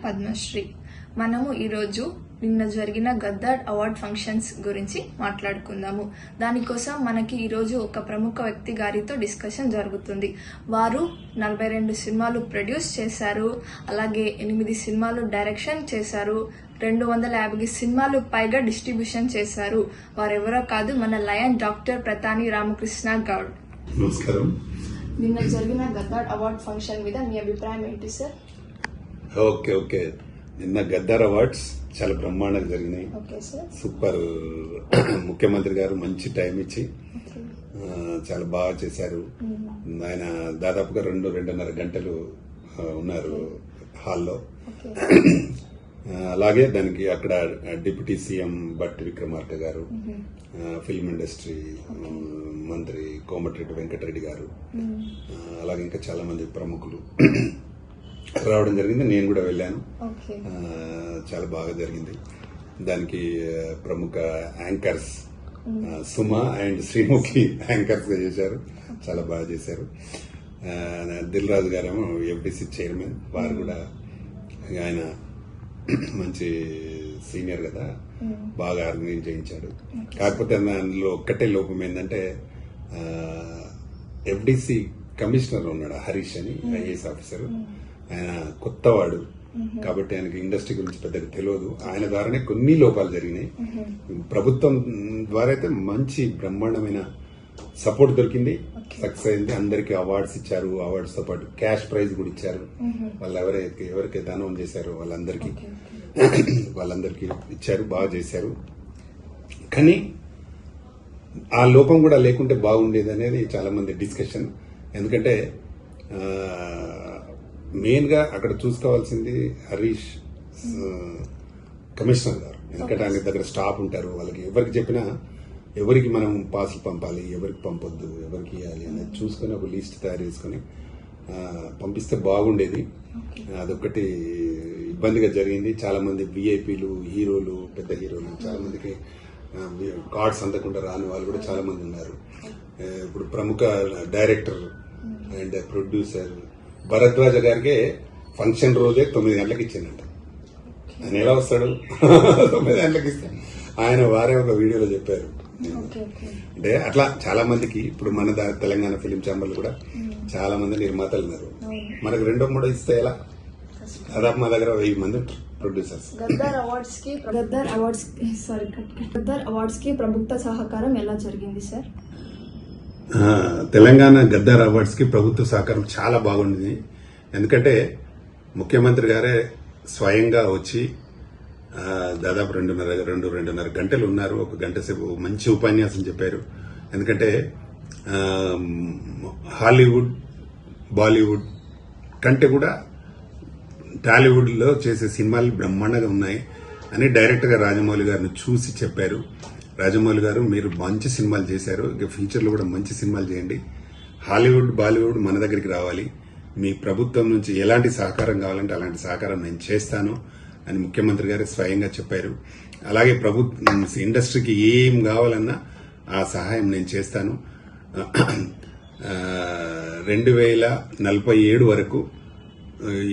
పద్మశ్రీ. మనము ఈరోజు నిన్న జరిగిన గద్దర్ అవార్డ్ ఫంక్షన్స్ గురించి మాట్లాడుకుందాము. దానికోసం మనకి ఈరోజు ఒక ప్రముఖ వ్యక్తి గారితో డిస్కషన్ జరుగుతుంది. వారు 42 సినిమాలు ప్రొడ్యూస్ చేశారు, అలాగే 8 సినిమాలు డైరెక్షన్ చేశారు, 250 సినిమాలు పైగా డిస్ట్రిబ్యూషన్ చేశారు. వారెవరో కాదు, మన లయన్ డాక్టర్ ప్రతాని రామకృష్ణ గౌడ్. నమస్కారం. నిన్న జరిగిన గద్దర్ అవార్డ్ ఫంక్షన్ మీద మీ అభిప్రాయం ఏంటి సార్? ఓకే నిన్న గద్దర్ అవార్డ్స్ చాలా బ్రహ్మాండంగా జరిగినాయి. సూపర్. ముఖ్యమంత్రి గారు మంచి టైం ఇచ్చి చాలా బాగా చేశారు. ఆయన దాదాపుగా 2-2.5 గంటలు ఉన్నారు హాల్లో. అలాగే దానికి అక్కడ డిప్యూటీ సీఎం బట్టి విక్రమార్క గారు, ఫిల్మ్ ఇండస్ట్రీ మంత్రి కోమటిరెడ్డి వెంకటరెడ్డి గారు, అలాగే ఇంకా చాలా మంది ప్రముఖులు రావడం జరిగింది. నేను కూడా వెళ్ళాను. చాలా బాగా జరిగింది. దానికి ప్రముఖ anchors Suma and Sreemukhi anchors గా చేశారు. చాలా బాగా చేశారు. దిల్ రాజు గారేమో ఎఫ్డిసి చైర్మన్. వారు కూడా ఆయన మంచి సీనియర్ కదా, బాగా ఆర్గనైజ్ చేయించాడు. కాకపోతే అందులో ఒక్కటే లోపం ఏంటంటే ఎఫ్డిసి కమిషనర్ ఉన్నాడు హరీష్ అని, ఐఏఎస్ ఆఫీసర్. ఆయన కొత్తవాడు కాబట్టి ఆయనకి ఇండస్ట్రీ గురించి పెద్దగా తెలియదు. ఆయన ద్వారానే కొన్ని లోపాలు జరిగినాయి. ప్రభుత్వం ద్వారా అయితే మంచి బ్రహ్మాండమైన సపోర్ట్ దొరికింది, సక్సెస్ అయింది. అందరికి అవార్డ్స్ ఇచ్చారు. అవార్డ్స్ తో పాటు క్యాష్ ప్రైజ్ కూడా ఇచ్చారు. వాళ్ళు ఎవరైతే దానం చేశారో వాళ్ళందరికీ ఇచ్చారు. బాగా చేశారు. కానీ ఆ లోపం కూడా లేకుంటే బాగుండేది అనేది చాలా మంది డిస్కషన్. ఎందుకంటే మెయిన్ గా అక్కడ చూసుకోవాల్సింది హరీష్ కమిషనర్ గారు. ఎందుకంటే ఆయన దగ్గర స్టాఫ్ ఉంటారు. వాళ్ళకి ఎవరికి చెప్పినా ఎవరికి మనం పాసులు పంపాలి, ఎవరికి పంపొద్దు, ఎవరికి ఇవ్వాలి అనేది చూసుకుని ఒక లిస్ట్ తయారు చేసుకుని పంపిస్తే బాగుండేది. అదొకటి ఇబ్బందిగా జరిగింది. చాలా మంది విఐపీలు, హీరోలు, పెద్ద హీరోలు, చాలా మందికి కార్డ్స్ అందకుండా రాని వాళ్ళు కూడా చాలా మంది ఉన్నారు. ఇప్పుడు ప్రముఖ డైరెక్టర్ అండ్ ప్రొడ్యూసర్ భరద్వాజ గారికి ఫంక్షన్ రోజే 9 గంటలకు ఇచ్చిందంట. ఆయన ఎలా వస్తాడు? 9 గంటలకు ఇస్తే ఆయన వారే ఒక వీడియోలో చెప్పారు. అంటే అట్లా చాలా మందికి ఇప్పుడు మన తెలంగాణ ఫిలిం ఛాంబర్లు కూడా చాలా మంది నిర్మాతలు ఉన్నారు. మనకు 2-3 ఇస్తే ఎలా? దాదాపు మా దగ్గర 1000 మంది ప్రొడ్యూసర్స్. గద్దర్ అవార్డ్స్ కి ప్రభుత్వ సహకారం ఎలా జరిగింది సార్? తెలంగాణ గద్దర్ అవార్డ్స్ కి ప్రభుత్వ సహకారం చాలా బాగుంది. ఎందుకంటే ముఖ్యమంత్రి గారే స్వయంగా వచ్చి దాదాపు 2.5 గంటలు ఉన్నారు. 1 గంట సేపు మంచి ఉపన్యాసం చెప్పారు. ఎందుకంటే హాలీవుడ్, బాలీవుడ్ కంటే కూడా టాలీవుడ్ లో చేసే సినిమాలు బ్రహ్మాండంగా ఉన్నాయి అని డైరెక్టర్ గా రాజమౌళి గారిని చూసి చెప్పారు. రాజమౌళి గారు, మీరు మంచి సినిమాలు చేశారు, ఇక ఫ్యూచర్ లో కూడా మంచి సినిమాలు చేయండి. హాలీవుడ్, బాలీవుడ్ మన దగ్గరికి రావాలి. మీ ప్రభుత్వం నుంచి ఎలాంటి సహకారం కావాలంటే అలాంటి సహకారం నేను చేస్తాను అని ముఖ్యమంత్రి గారు స్వయంగా చెప్పారు. అలాగే ప్రభుత్వం ఇండస్ట్రీకి ఏం కావాలన్నా ఆ సహాయం నేను చేస్తాను. 2047 వరకు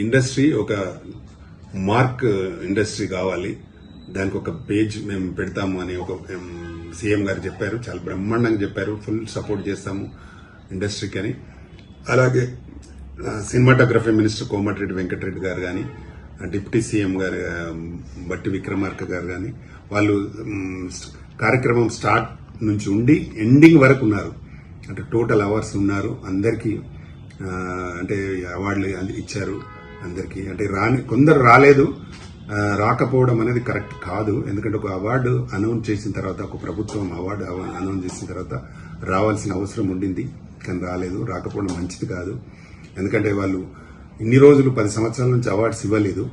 ఇండస్ట్రీ ఒక మార్క్ ఇండస్ట్రీ కావాలి, దానికి ఒక పేజ్ మేము పెడతాము అని ఒక సీఎం గారు చెప్పారు. చాలా బ్రహ్మాండంగా చెప్పారు. ఫుల్ సపోర్ట్ చేస్తాము ఇండస్ట్రీకి అని. అలాగే సినిమాటోగ్రఫీ మినిస్టర్ కోమటిరెడ్డి వెంకటరెడ్డి గారు కానీ, డిప్యూటీ సీఎం గారు బట్టి విక్రమార్క గారు కానీ, వాళ్ళు కార్యక్రమం స్టార్ట్ నుంచి ఉండి ఎండింగ్ వరకు ఉన్నారు. అంటే టోటల్ అవర్స్ ఉన్నారు. అందరికీ అంటే అవార్డులు ఇచ్చారు అందరికీ. అంటే కొందరు రాలేదు. రాకపోవడం అనేది కరెక్ట్ కాదు. ఎందుకంటే ఒక అవార్డు అనౌన్స్ చేసిన తర్వాత, ఒక ప్రభుత్వం అవార్డు అనౌన్స్ చేసిన తర్వాత రావాల్సిన అవసరం ఉండింది. కానీ రాలేదు. రాకపోవడం మంచిది కాదు. ఎందుకంటే వాళ్ళు ఇన్ని రోజులు 10 సంవత్సరాల నుంచి అవార్డ్స్ ఇవ్వలేదు.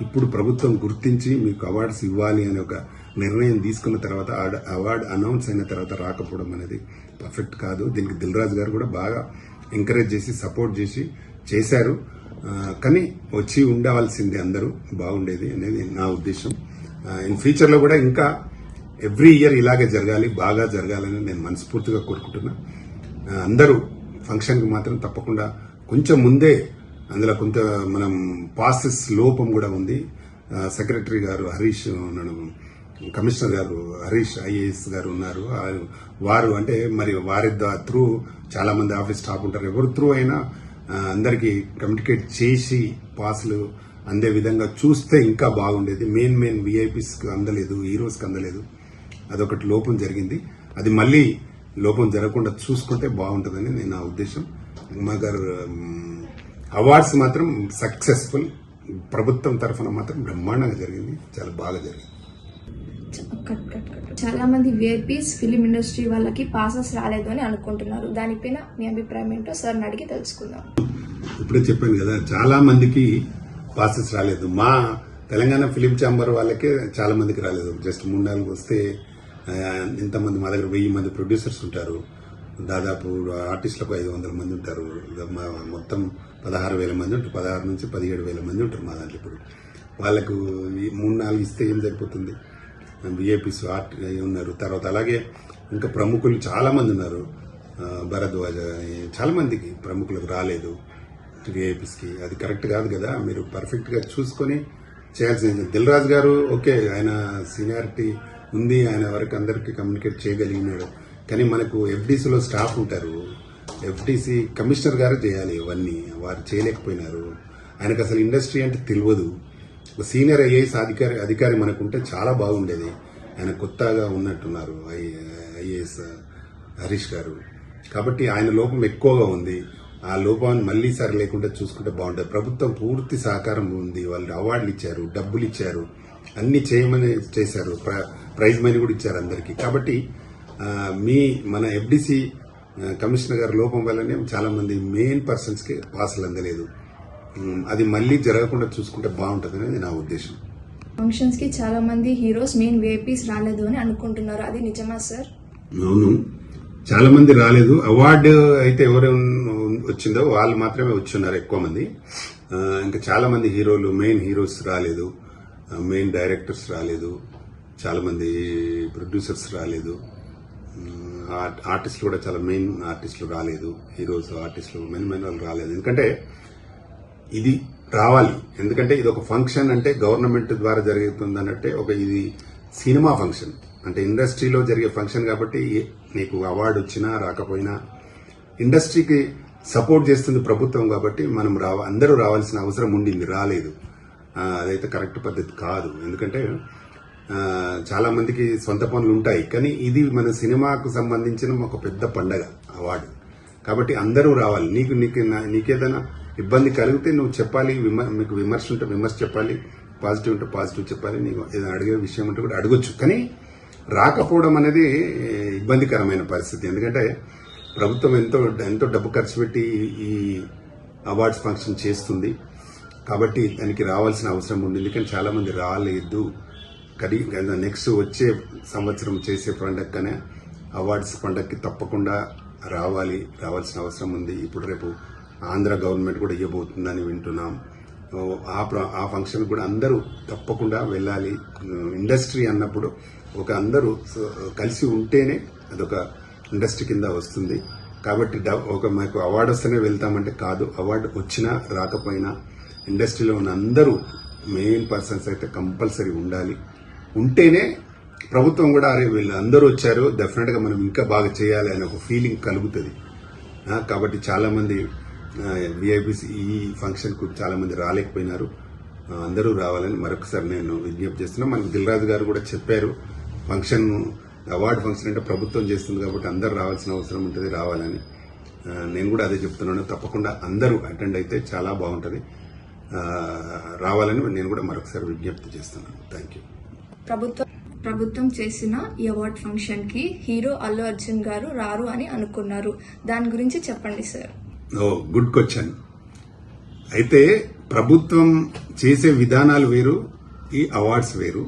ఇప్పుడు ప్రభుత్వం గుర్తించి మీకు అవార్డ్స్ ఇవ్వాలి అనే ఒక నిర్ణయం తీసుకున్న తర్వాత, అవార్డు అనౌన్స్ అయిన తర్వాత రాకపోవడం అనేది పర్ఫెక్ట్ కాదు. దీనికి దిల్ రాజు గారు కూడా బాగా ఎంకరేజ్ చేసి సపోర్ట్ చేసి చేశారు. కానీ వచ్చి ఉండవలసింది అందరూ, బాగుండేది అనేది నా ఉద్దేశం. ఇన్ ఫ్యూచర్ లో కూడా ఇంకా ఎవ్రీ ఇయర్ ఇలాగే జరగాలి, బాగా జరగాలని నేను మనస్ఫూర్తిగా కోరుకుంటున్నా. అందరూ ఫంక్షన్ కి మాత్రం తప్పకుండా కొంచెం ముందే అందులో కొంత మనం ప్రాసెస్ లోపం కూడా ఉంది. సెక్రటరీ గారు హరీష్ ఉన్నాడు, కమిషనర్ గారు హరీష్ ఐఏఎస్ గారు ఉన్నారు. వారు అంటే మరి వారి త్రూ చాలా మంది ఆఫీస్ స్టాఫ్ ఉంటారు. ఎవరు త్రూ అయినా అందరికి కమ్యూనికేట్ చేసి పాసులు అందే విధంగా చూస్తే ఇంకా బాగుండేది. మెయిన్ విఐపీస్ కి అందలేదు, హీరోస్ కి అందలేదు. అదొకటి లోపం జరిగింది. అది మళ్ళీ లోపం జరగకుండా చూసుకుంటే బాగుంటుందని నేను నా ఉద్దేశం. మగర్ అవార్డ్స్ మాత్రం సక్సెస్ఫుల్. ప్రభుత్వం తరఫున మాత్రం బ్రహ్మాండంగా జరిగింది, చాలా బాగా జరిగింది. చాలా మంది విఐపీస్ ఫిలిం ఇండస్ట్రీ వాళ్ళకి పాసెస్ రాలేదు అని అనుకుంటున్నారు. దానిపైన మీ అభిప్రాయం ఏంటో సార్ అడిగి తెలుసుకుందాం. ఇప్పుడే చెప్పాను కదా, చాలా మందికి పాసెస్ రాలేదు. మా తెలంగాణ ఫిలిం ఛాంబర్ వాళ్ళకే చాలా మందికి రాలేదు. జస్ట్ 3-4 వస్తే ఇంతమంది మా దగ్గర 1000 మంది ప్రొడ్యూసర్స్ ఉంటారు. దాదాపు ఆర్టిస్టులకు 500 మంది ఉంటారు. మొత్తం 16,000 మంది ఉంటారు. 16 నుంచి 17,000 మంది ఉంటారు మా దాంట్లో. ఇప్పుడు వాళ్ళకు 3-4 ఇస్తే ఏం సరిపోతుంది? విఐపీస్ ఉన్నారు. తర్వాత అలాగే ఇంకా ప్రముఖులు చాలా మంది ఉన్నారు. భరద్వాజ చాలా మందికి ప్రముఖులకు రాలేదు విఐపీస్ కి. అది కరెక్ట్ కాదు కదా. మీరు పర్ఫెక్ట్ గా చూసుకొని చేయాల్సింది. దిల్ రాజు గారు ఓకే, ఆయన సీనియారిటీ ఉంది, ఆయన వరకు అందరికి కమ్యూనికేట్ చేయగలిగినాడు. కానీ మనకు ఎఫ్డీసీలో స్టాఫ్ ఉంటారు. ఎఫ్డీసీ కమిషనర్ గారు చేయాలి ఇవన్నీ, వారు చేయలేకపోయినారు. ఆయనకు అసలు ఇండస్ట్రీ అంటే తెలియదు. ఒక సీనియర్ ఐఏఎస్ అధికారి మనకుంటే చాలా బాగుండేది. ఆయన కొత్తగా ఉన్నట్టున్నారు ఐఏఎస్ హరీష్ గారు. కాబట్టి ఆయన లోపం ఎక్కువగా ఉంది. ఆ లోపాన్ని మళ్లీ సరి లేకుండా చూసుకుంటే బాగుంటుంది. ప్రభుత్వం పూర్తి సహకారం ఉంది. వాళ్ళు అవార్డులు ఇచ్చారు, డబ్బులు ఇచ్చారు, అన్ని చేయమని చేశారు, ప్రైజ్ మనీ కూడా ఇచ్చారు అందరికి. కాబట్టి మన ఎఫ్డీసీ కమిషనర్ గారి లోపం వల్లనే చాలా మంది మెయిన్ పర్సన్స్ కి పాసులు అందలేదు. అది మళ్లీ జరగకుండా చూసుకుంటే బాగుంటుంది అనేది నా ఉద్దేశం. ఫంక్షన్స్ కి చాలా మంది హీరోస్ మెయిన్ విఐపీస్ రాలేదు అని అనుకుంటున్నారు. అది నిజమా సార్? అవును, చాలా మంది రాలేదు. అవార్డు అయితే ఎవరు వచ్చిందో వాళ్ళు మాత్రమే వచ్చున్నారు ఎక్కువ మంది. ఇంకా చాలా మంది హీరోలు, మెయిన్ హీరోస్ రాలేదు, మెయిన్ డైరెక్టర్స్ రాలేదు, చాలా మంది ప్రొడ్యూసర్స్ రాలేదు, ఆర్టిస్టులు కూడా చాలా మెయిన్ ఆర్టిస్టులు రాలేదు, హీరోస్ ఆర్టిస్టులు మెయిన్ వాళ్ళు రాలేదు. ఎందుకంటే ఇది రావాలి. ఎందుకంటే ఇది ఒక ఫంక్షన్, అంటే గవర్నమెంట్ ద్వారా జరుగుతుంది అన్నట్టే. ఇది సినిమా ఫంక్షన్ అంటే ఇండస్ట్రీలో జరిగే ఫంక్షన్. కాబట్టి నీకు అవార్డు వచ్చినా రాకపోయినా ఇండస్ట్రీకి సపోర్ట్ చేస్తుంది ప్రభుత్వం. కాబట్టి మనం అందరూ రావాల్సిన అవసరం ఉండింది, రాలేదు. అదైతే కరెక్ట్ పద్ధతి కాదు. ఎందుకంటే చాలా మందికి సొంత పనులు ఉంటాయి. కానీ ఇది మన సినిమాకు సంబంధించిన ఒక పెద్ద పండగ అవార్డు. కాబట్టి అందరూ రావాలి. నీకేదైనా ఇబ్బంది కలిగితే నువ్వు చెప్పాలి. మీకు విమర్శ ఉంటే విమర్శ చెప్పాలి, పాజిటివ్ ఉంటే పాజిటివ్ చెప్పాలి. నీకు ఏదైనా అడిగే విషయం ఉంటే కూడా అడగొచ్చు. కానీ రాకపోవడం అనేది ఇబ్బందికరమైన పరిస్థితి. ఎందుకంటే ప్రభుత్వం ఎంతో డబ్బు ఖర్చు పెట్టి ఈ అవార్డ్స్ ఫంక్షన్ చేస్తుంది. కాబట్టి దానికి రావాల్సిన అవసరం ఉండింది. కానీ చాలా మంది రాలేదు. నెక్స్ట్ వచ్చే సంవత్సరం చేసే పండగనే అవార్డ్స్ పండగకి తప్పకుండా రావాల్సిన అవసరం ఉంది. ఇప్పుడు రేపు ఆంధ్ర గవర్నమెంట్ కూడా ఇవ్వబోతుందని వింటున్నాం. ఆ ఫంక్షన్ కూడా అందరూ తప్పకుండా వెళ్ళాలి. ఇండస్ట్రీ అన్నప్పుడు అందరూ కలిసి ఉంటేనే అదొక ఇండస్ట్రీ కింద వస్తుంది. కాబట్టి మాకు అవార్డు వస్తేనే వెళ్తామంటే కాదు. అవార్డు వచ్చినా రాకపోయినా ఇండస్ట్రీలో ఉన్న అందరూ మెయిన్ పర్సన్స్ అయితే కంపల్సరీ ఉండాలి. ఉంటేనే ప్రభుత్వం కూడా అరే వీళ్ళు అందరూ వచ్చారు, డెఫినెట్ గా మనం ఇంకా బాగా చేయాలి అనే ఒక ఫీలింగ్ కలుగుతుంది. కాబట్టి చాలా మంది విఐపీస్ ఈ ఫంక్షన్ కు చాలా మంది రాలేకపోయినారు. అందరూ రావాలని మరొకసారి నేను విజ్ఞప్తి చేస్తున్నా. మనకు దిల్ రాజు గారు కూడా చెప్పారు, ఫంక్షన్ అవార్డు ఫంక్షన్ అంటే ప్రభుత్వం చేస్తుంది కాబట్టి అందరూ రావాల్సిన అవసరం ఉంటుంది, రావాలని. నేను కూడా అదే చెప్తున్నాను. తప్పకుండా అందరూ అటెండ్ అయితే చాలా బాగుంటుంది, రావాలని నేను కూడా మరొకసారి విజ్ఞప్తి చేస్తున్నాను. Thank you. ప్రభుత్వం చేసిన ఈ అవార్డ్ ఫంక్షన్ కి హీరో అల్లు అర్జున్ గారు రారు అని అనుకున్నారు. దాని గురించి చెప్పండి సార్. Good question. అయితే ప్రభుత్వం చేసే విధానాలు వేరు, ఈ అవార్డ్స్ వేరు.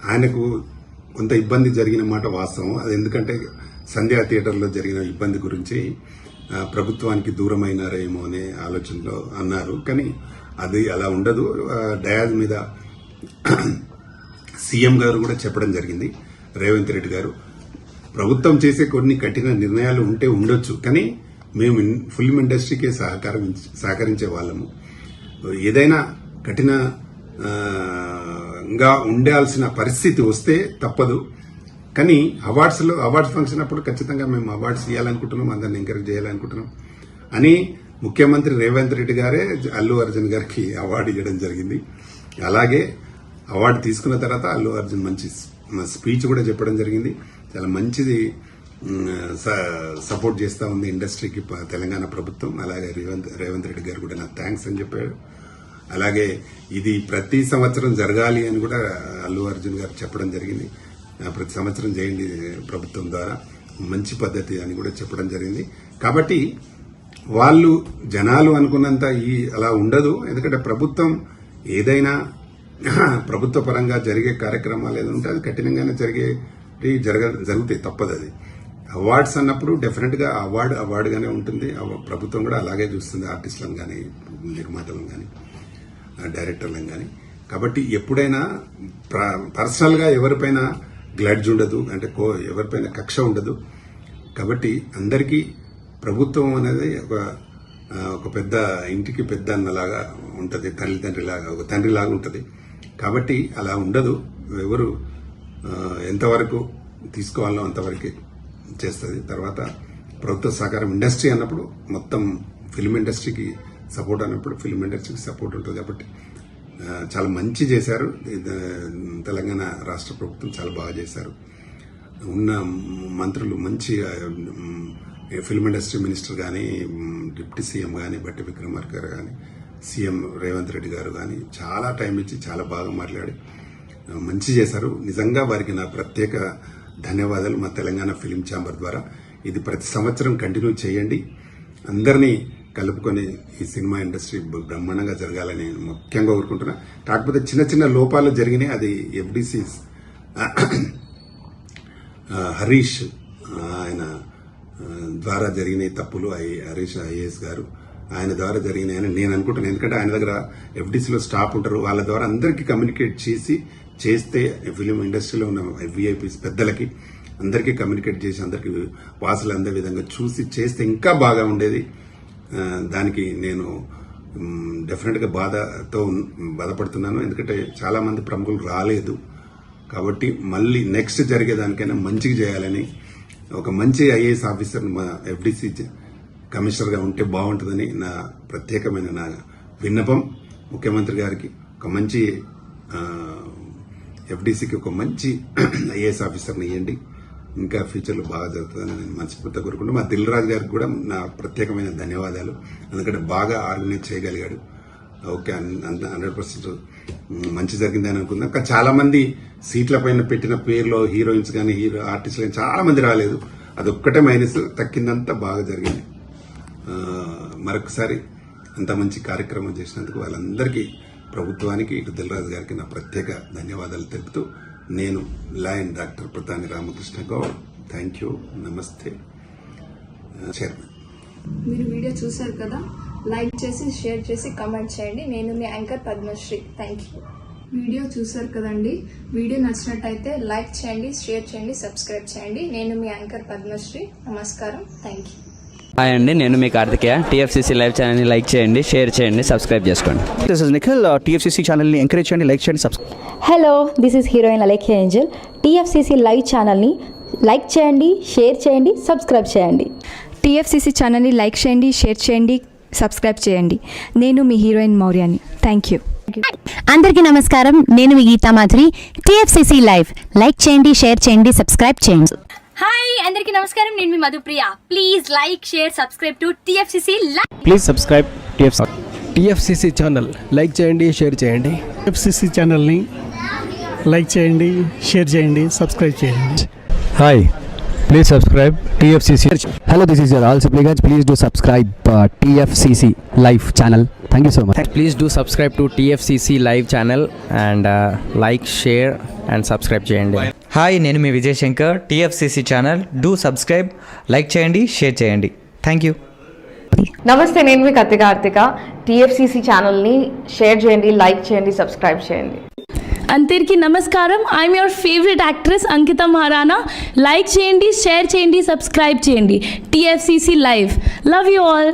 ఆయనకు కొంత ఇబ్బంది జరిగిన మాట వాస్తవం. అది ఎందుకంటే సంధ్యా థియేటర్లో జరిగిన ఇబ్బంది గురించి ప్రభుత్వానికి దూరమైనారేమో అనే ఆలోచనలో అన్నారు. కానీ అది అలా ఉండదు. డయాజ్ మీద సీఎం గారు కూడా చెప్పడం జరిగింది, రేవంత్ రెడ్డి గారు. ప్రభుత్వం చేసే కొన్ని కఠిన నిర్ణయాలు ఉండొచ్చు, కానీ మేము ఫిల్మ్ ఇండస్ట్రీకే సహకరించే వాళ్ళము. ఏదైనా కఠినంగా ఉండాల్సిన పరిస్థితి వస్తే తప్పదు. కానీ అవార్డ్స్ ఫంక్షన్ అప్పుడు ఖచ్చితంగా మేము అవార్డ్స్ ఇవ్వాలనుకుంటున్నాం, అందరిని ఎంకరేజ్ చేయాలనుకుంటున్నాం అని ముఖ్యమంత్రి రేవంత్ రెడ్డి గారే అల్లు అర్జున్ గారికి అవార్డు ఇవ్వడం జరిగింది. అలాగే అవార్డు తీసుకున్న తర్వాత అల్లు అర్జున్ మంచి స్పీచ్ కూడా చెప్పడం జరిగింది. చాలా మంచిది సపోర్ట్ చేస్తా ఉంది ఇండస్ట్రీకి తెలంగాణ ప్రభుత్వం. అలాగే రేవంత్ రెడ్డి గారు కూడా నాకు థ్యాంక్స్ అని చెప్పాడు. అలాగే ఇది ప్రతి సంవత్సరం జరగాలి అని కూడా అల్లు అర్జున్ గారు చెప్పడం జరిగింది. ప్రతి సంవత్సరం చేయండి ప్రభుత్వం ద్వారా, మంచి పద్ధతి అని కూడా చెప్పడం జరిగింది. కాబట్టి వాళ్ళు జనాలు అనుకున్నంత అలా ఉండదు. ఎందుకంటే ప్రభుత్వం ఏదైనా ప్రభుత్వ పరంగా జరిగే కార్యక్రమాలు ఏదో ఉంటే అది కఠినంగానే జరుగుతాయి, తప్పదు. అది అవార్డ్స్ అన్నప్పుడు డెఫినెట్ గా అవార్డుగానే ఉంటుంది. ప్రభుత్వం కూడా అలాగే చూస్తుంది, ఆర్టిస్టులను కానీ, నిర్మాతలను కానీ, డైరెక్టర్లను కానీ. కాబట్టి ఎప్పుడైనా పర్సనల్ గా ఎవరిపైన గ్లడ్జ్ ఉండదు, అంటే ఎవరిపైన కక్ష ఉండదు. కాబట్టి అందరికీ ప్రభుత్వం అనేది ఒక పెద్ద ఇంటికి పెద్ద అన్నలాగా ఉంటుంది, ఒక తండ్రిలాగా ఉంటుంది. కాబట్టి అలా ఉండదు. ఎవరు ఎంతవరకు తీసుకోవాలో అంతవరకు చేస్తుంది. తర్వాత ప్రభుత్వ సహకారం ఇండస్ట్రీ అన్నప్పుడు మొత్తం ఫిల్మ్ ఇండస్ట్రీకి సపోర్ట్ అన్నప్పుడు ఫిల్మ్ ఇండస్ట్రీకి సపోర్ట్ ఉంటుంది. కాబట్టి చాలా మంచి చేశారు. తెలంగాణ రాష్ట్ర ప్రభుత్వం చాలా బాగా చేశారు. ఉన్న మంత్రులు మంచి ఫిల్మ్ ఇండస్ట్రీ మినిస్టర్ కానీ, డిప్యూటీ సీఎం కానీ బట్టి విక్రమార్క గారు కానీ, సీఎం రేవంత్ రెడ్డి గారు కానీ చాలా టైం ఇచ్చి చాలా బాగా మాట్లాడి మంచి చేశారు. నిజంగా వారికి నా ప్రత్యేక ధన్యవాదాలు మా తెలంగాణ ఫిల్మ్ ఛాంబర్ ద్వారా. ఇది ప్రతి సంవత్సరం కంటిన్యూ చేయండి. అందరినీ కలుపుకొని ఈ సినిమా ఇండస్ట్రీ బ్రహ్మాండంగా జరగాలని ముఖ్యంగా కోరుకుంటున్నా. కాకపోతే చిన్న చిన్న లోపాలు జరిగినాయి. అది ఎఫ్డిసి హరీష్ ఆయన ద్వారా జరిగిన తప్పులు. హరీష్ ఐఏఎస్ గారు ఆయన ద్వారా జరిగినాయని నేను అనుకుంటున్నాను. ఎందుకంటే ఆయన దగ్గర ఎఫ్డిసిలో స్టాఫ్ ఉంటారు, వాళ్ళ ద్వారా అందరికీ కమ్యూనికేట్ చేస్తే ఫిలిం ఇండస్ట్రీలో ఉన్న విఐపీస్ పెద్దలకి అందరికీ కమ్యూనికేట్ చేసి అందరికీ వాసులు అందే విధంగా చూసి చేస్తే ఇంకా బాగా ఉండేది. దానికి నేను డెఫినెట్ గా బాధపడుతున్నాను. ఎందుకంటే చాలా మంది ప్రముఖులు రాలేదు. కాబట్టి మళ్ళీ నెక్స్ట్ జరిగేదానికైనా మంచిగా చేయాలని, ఒక మంచి ఐఏఎస్ ఆఫీసర్ మా ఎఫ్డిసి కమిషనర్ గా ఉంటే బాగుంటుందని నా ప్రత్యేకమైన నా విన్నపం. ముఖ్యమంత్రి గారికి ఒక మంచి ఎఫ్డిసికి ఒక మంచి ఐఏఎస్ ఆఫీసర్ని ఇవ్వండి. ఇంకా ఫ్యూచర్లో బాగా జరుగుతుందని నేను మనస్ఫూర్తిగా కోరుకుంటూ, మా దిల్ రాజు గారికి కూడా నా ప్రత్యేకమైన ధన్యవాదాలు. ఎందుకంటే బాగా ఆర్గనైజ్ చేయగలిగాడు. ఓకే, 100% మంచి జరిగిందని అనుకుందాం. ఇంకా చాలా మంది సీట్ల పైన పెట్టిన పేర్లో హీరోయిన్స్ కానీ ఆర్టిస్టులు కానీ చాలా మంది రాలేదు. అదొక్కటే మైనస్, తక్కిందంతా బాగా జరిగింది. మరొకసారి అంత మంచి కార్యక్రమం చేసినందుకు వాళ్ళందరికీ, ప్రభుత్వానికి, ఇటు దిల్రాజు గారికి నా ప్రత్యేక ధన్యవాదాలు తెలుపుతూ, నేను lion doctor Pratani Ramakrishna Goud. Thank you, నమస్తే. చైర్మన్. మీరు వీడియో చూశారు కదా, లైక్ చేసి షేర్ చేసి కామెంట్ చేయండి. నేను మీ anchor Padmasri. Thank you. Video చూశారు కదండి, వీడియో నచ్చినట్టయితే లైక్ చేయండి, షేర్ చేయండి, సబ్స్క్రైబ్ చేయండి. నేను మీ యాంకర్ పద్మశ్రీ. నమస్కారం. Thank you. హాయ్ అండి, నేను మీ కార్తికేయ. టీఎఫ్సీసీ లైవ్ ఛానల్ని లైక్ చేయండి, షేర్ చేయండి, సబ్స్క్రైబ్ చేసుకోండి. This is Nikhil. టీఎఫ్సీసీ ఛానల్ని ఎంకరేజ్ చేయండి, లైక్ చేయండి, subscribe. Hello, this is heroine Alekhya Angel. TFCC live ఛానల్ని లైక్ చేయండి, షేర్ చేయండి, సబ్స్క్రైబ్ చేయండి. టీఎఫ్సీసీ ఛానల్ని లైక్ చేయండి, షేర్ చేయండి, సబ్స్క్రైబ్ చేయండి. నేను మీ హీరోయిన్ మౌర్యాని. Thank you. అందరికీ నమస్కారం, నేను మీ Geetha Madhuri. TFCC live like చేయండి, షేర్ చేయండి, సబ్స్క్రైబ్ చేయండి. హాయ్ అందరికీ నమస్కారం, నేను మీ Madhupriya. Please like, share, subscribe to TFCC live. Please subscribe TFCC channel like చేయండి, షేర్ చేయండి. టీఎఫ్సీసీ ఛానల్ని లైక్ చేయండి, షేర్ చేయండి, సబ్స్క్రైబ్ చేయండి. Hi, please subscribe TFCC. Hello, this is your all supplicants. Please do subscribe TFCC live channel. Thank you so much. Please do subscribe to TFCC live channel and like, share and subscribe చేయండి. Hi, నేను మీ Vijay Shankar. TFCC channel do subscribe, like చేయండి, share చేయండి. Thank you. నమస్తే, నేను మీ Karthika. TFCC ఛానల్ని share చేయండి, లైక్ చేయండి, సబ్స్క్రైబ్ చేయండి. అందరికీ నమస్కారం. I'm your favourite actress Ankita Maharana. Like చేయండి, షేర్ చేయండి, సబ్స్క్రైబ్ చేయండి. TFCC live. Love you all.